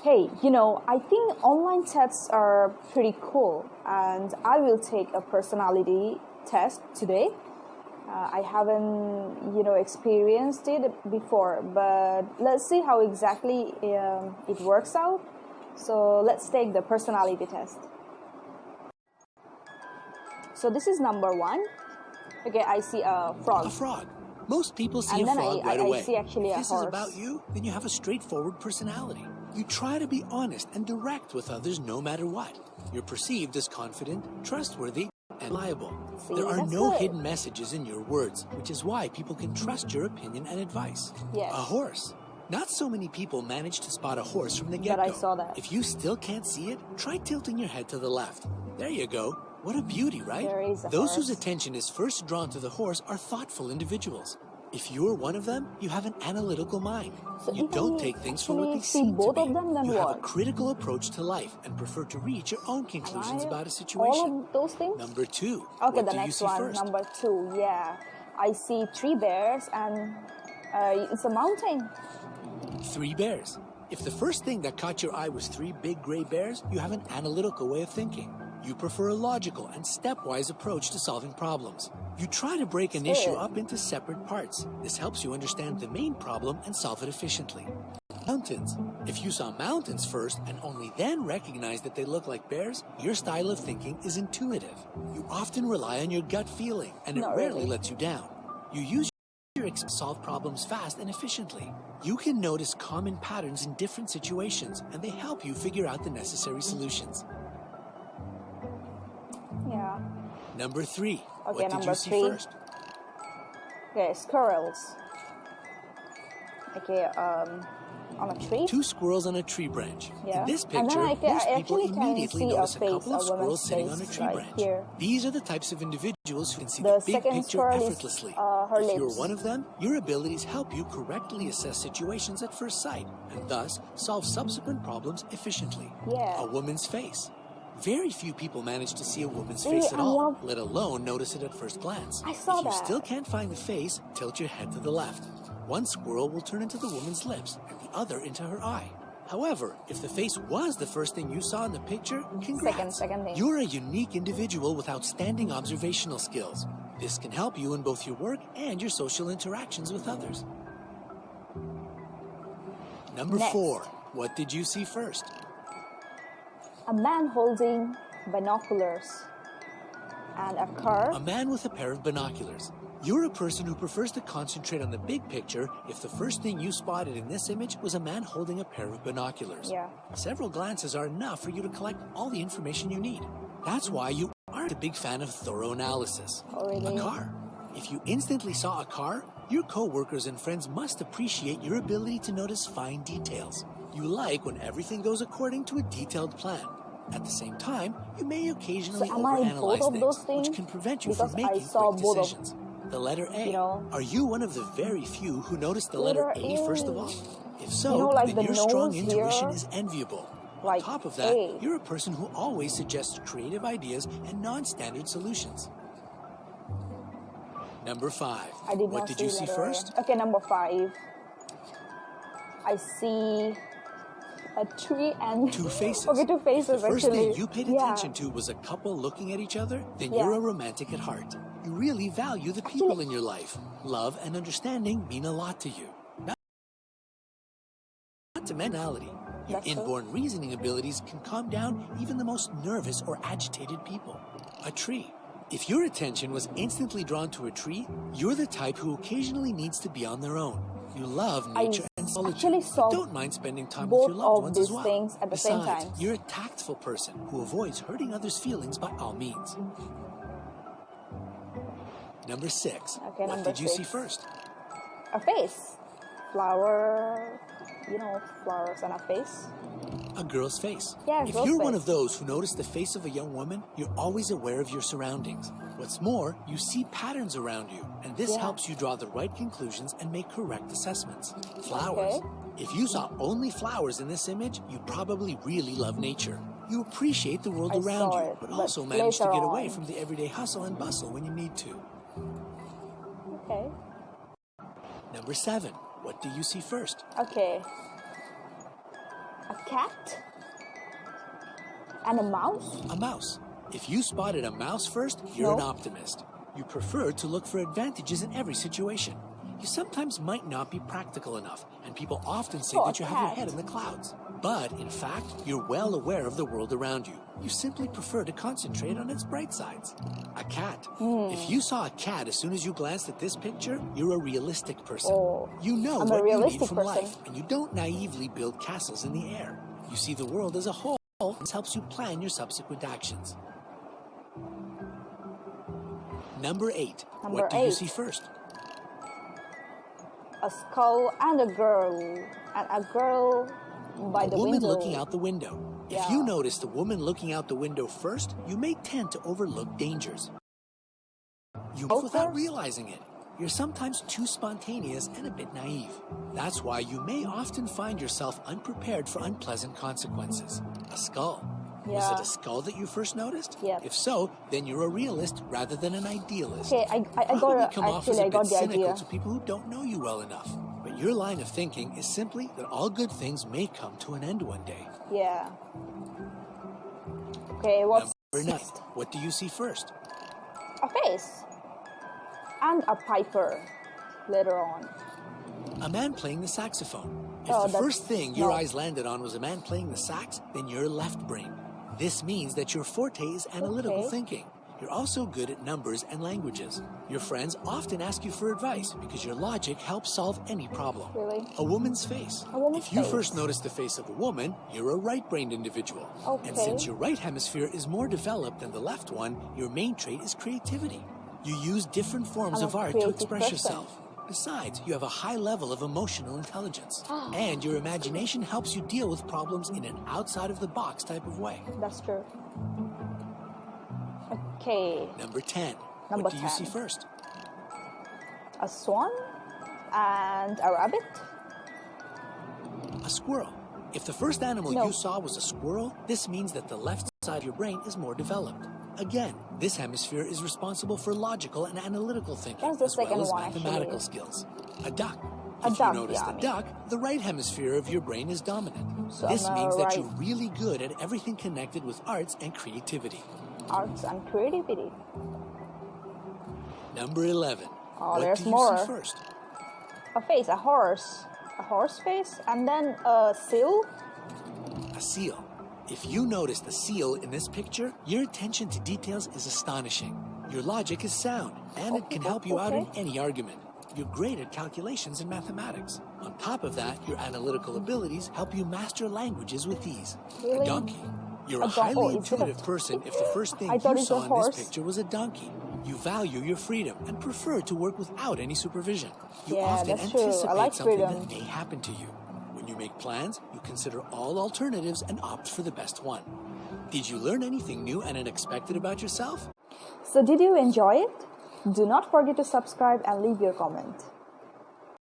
Hey, I think online tests are pretty cool, and I will take a personality test today. I haven't, experienced it before, but let's see how exactly it works out. So let's take the personality test. So this is number one. Okay, I see a frog. A frog. Most people see And a then frog right away. I see actually If a this horse. is about you, then you have a straightforward personality. You try to be honest and direct with others no matter what. You're perceived as confident, trustworthy, and reliable. See, There are that's no good. hidden messages in your words, which is why people can trust your opinion and advice. Yes. A horse. Not so many people manage to spot a horse from the But get-go. I saw that. If you still can't see it, try tilting your head to the left. There you go. What a beauty, right? There is a Those whose horse. attention is first drawn to the horse are thoughtful individuals. If you're one of them, you have an analytical mind. So You if don't I take things for what actually they see seem to both be. of them, then You have a what? critical approach to life and prefer to reach your own conclusions about a All situation. of those things? Number two. Okay, What the do you next see one, first? number two, yeah. I see three bears and it's a mountain. 3 bears. If the first thing that caught your eye was 3 big gray bears, you have an analytical way of thinking. You prefer a logical and stepwise approach to solving problems. You try to break an issue up into separate parts. This helps you understand the main problem and solve it efficiently. Mountains. If you saw mountains first and only then recognized that they look like bears, your style of thinking is intuitive. You often rely on your gut feeling, and it Not rarely really. lets you down. You use your to solve problems fast and efficiently. You can notice common patterns in different situations, and they help you figure out the necessary solutions. Yeah. Number 3. Okay, What did number you see 3. first? Okay, squirrels. Okay, on a tree. 2 squirrels on a tree branch. Yeah. In this And then picture, I most people actually can immediately see a notice a face, couple of a squirrels woman's sitting on a face tree right branch. here. These are the types of individuals who can see The the big second picture squirrel is, effortlessly. her If you're lips. one of them, your abilities help you correctly assess situations at first sight, and thus solve subsequent problems efficiently. Yeah. A woman's face. Very few people manage to see a woman's Really, face at I'm all, one of- let alone notice it at first glance. I saw if you that. still can't find the face, tilt your head to the left. One squirrel will turn into the woman's lips, and the other into her eye. However, if the face was the first thing you saw in the picture, congrats. Second thing. You're a unique individual with outstanding observational skills. This can help you in both your work and your social interactions with others. Number Next. 4. What did you see first? A man holding binoculars and a car. A man with a pair of binoculars. You're a person who prefers to concentrate on the big picture if the first thing you spotted in this image was a man holding a pair of binoculars. Yeah. Several glances are enough for you to collect all the information you need. That's why you aren't a big fan of thorough analysis. Oh, really? A car. If you instantly saw a car, your co-workers and friends must appreciate your ability to notice fine details. You like when everything goes according to a detailed plan. At the same time, you may occasionally So am I both overanalyze of those things, which things? can prevent you Because from I making saw quick both of- decisions. The letter A. You know. Are you one of the very few who noticed the letter A first of all? If so, like then the your strong nose intuition here, is enviable. like On top of that, A. you're a person who always suggests creative ideas and non-standard solutions. Number 5. I did What not did you see letter A. first? Okay, number 5. I see a tree and 2 faces. Okay, 2 faces If the first actually. thing you paid Yeah. attention to was a couple looking at each other, then Yeah. you're a romantic at heart. You really value the people in your life. Love and understanding mean a lot to you. Not to mentality. Your That's true. inborn reasoning abilities can calm down even the most nervous or agitated people. A tree. If your attention was instantly drawn to a tree, you're the type who occasionally needs to be on their own. You love nature and solitude, actually saw but don't mind spending time both with your loved of ones these as well. things at the same Besides, time. you're a tactful person who avoids hurting others' feelings by all means. Number 6. Okay, What number did you see 6. first? A face. Flower, flowers on a face. A girl's face. Yeah, if girl's you're one face. of those who notice the face of a young woman, you're always aware of your surroundings. What's more, you see patterns around you, and this Yeah. helps you draw the right conclusions and make correct assessments. Flowers. Okay. If you saw only flowers in this image, you probably really love nature. You appreciate the world I around saw you, it, but but also manage to later get away on. from the everyday hustle and bustle when you need to. Okay. Number 7. What do you see first? Okay. A cat? And a mouse? A mouse. If you spotted a mouse first, you're No. an optimist. You prefer to look for advantages in every situation. You sometimes might not be practical enough, and people often say Oh, that you have your cat. head in the clouds. But, in fact, you're well aware of the world around you. You simply prefer to concentrate on its bright sides. A cat. If you saw a cat as soon as you glanced at this picture, you're a realistic person. Oh, You know I'm a what you need realistic from person. life, and you don't naively build castles in the air. You see the world as a whole. This helps you plan your subsequent actions. Number 8. Number What do you 8. see first? A skull and a girl. And a girl by the A woman window. looking out the window. If Yeah. you notice the woman looking out the window first, you may tend to overlook dangers. You move without first? realizing it. You're sometimes too spontaneous and a bit naive. That's why you may often find yourself unprepared for unpleasant consequences. A skull. Was Yeah. it a skull that you first noticed? Yep. If so, then you're a realist rather than an idealist. Okay, I Probably got come off as actually a I got bit the cynical idea. to people who don't know you well enough. But your line of thinking is simply that all good things may come to an end one day. Yeah. Okay, what's Number 9. next? What do you see first? A face. And a piper later on. A man playing the saxophone. If Oh, the that's- first thing your no. eyes landed on was a man playing the sax, then you're left brain. This means that your forte is analytical Okay. thinking. You're also good at numbers and languages. Your friends often ask you for advice because your logic helps solve any problem. Really? A woman's face. A woman's If you face. first notice the face of a woman, you're a right-brained individual. Okay. And since your right hemisphere is more developed than the left one, your main trait is creativity. You use different forms I'm a of art to creative express person. yourself. Besides, you have a high level of emotional intelligence. And your imagination helps you deal with problems in an outside-of-the-box type of way. That's true. Okay, Number 10. Number What do you 10. see first? a swan and a rabbit. A squirrel. If the first animal No. you saw was a squirrel, this means that the left side of your brain is more developed. Again, this hemisphere is responsible for logical and analytical thinking, That's the as well second as one, mathematical actually. skills. A duck. A If duck, you noticed yeah, I a mean. duck, the right hemisphere of your brain is dominant. So This I'm, means that right. you're really good at everything connected with arts and creativity. Arts and creativity. Number 11. Oh, What there's do you more. see first? A face, a horse face, and then a seal. A seal. If you notice the seal in this picture, your attention to details is astonishing. Your logic is sound, and it can help you out in Okay. any argument. You're great at calculations and mathematics. On top of that, your analytical abilities help you master languages with ease. A Really? donkey. You're a A don- highly oh, is it a- intuitive person if the first thing I thought you it's a saw in horse. this picture was a donkey. You value your freedom and prefer to work without any supervision. You Yeah, often that's true. I anticipate like something freedom. that may happen to you. When you make plans, you consider all alternatives and opt for the best one. Did you learn anything new and unexpected about yourself? So did you enjoy it? Do not forget to subscribe and leave your comment.